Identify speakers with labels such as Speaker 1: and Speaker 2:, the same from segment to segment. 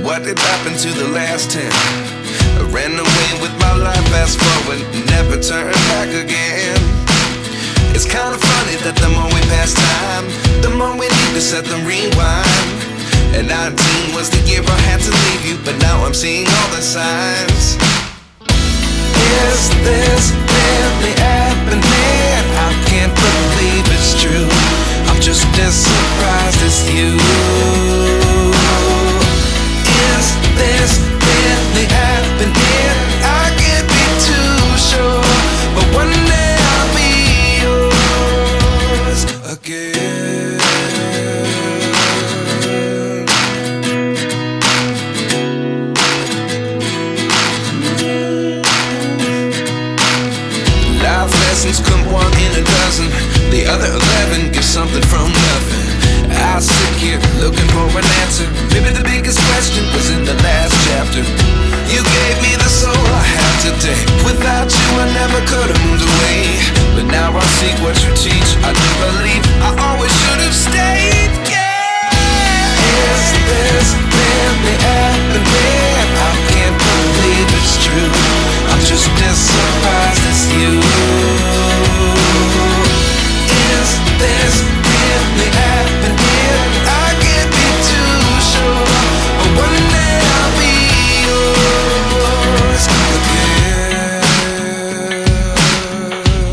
Speaker 1: what did happen to the last 10? I ran away with my life, fast forward, never turn back again. It's kind of funny that the more we pass time, the more we need to set them rewind. And 19 was the year I had to leave you, but now I'm seeing all the signs. Is this really happening? I can't believe it's true. I'm just as surprised as you. Is this really happening? I can't be too sure, but one day I'll be yours again. Life lessons come one in a dozen. The other 11 get something from nothing. I sit here looking for an answer. Maybe the biggest question was in the last chapter. You gave me the soul I have today. Without you I never could have moved away. But now I see what you teach. I do believe I always should have stayed. Yeah. Is this really happening? I can't believe it's true. I'm just as surprised as you. Is this really happening? I can't be too sure, but one day I'll be yours again.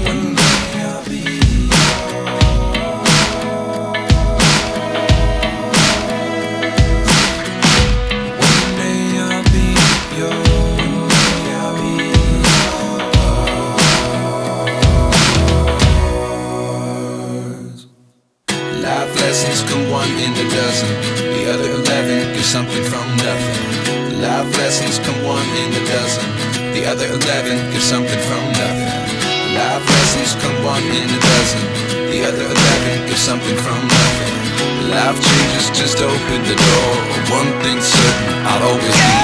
Speaker 1: One day I'll be yours. One day I'll be yours. One day I'll be yours. Life lessons come one in a dozen. The other 11 give something from nothing. Life lessons come one in a dozen. The other 11 give something from nothing. Life lessons come one in a dozen. The other 11 give something from nothing. Life changes just open the door. One thing's certain, I'll always be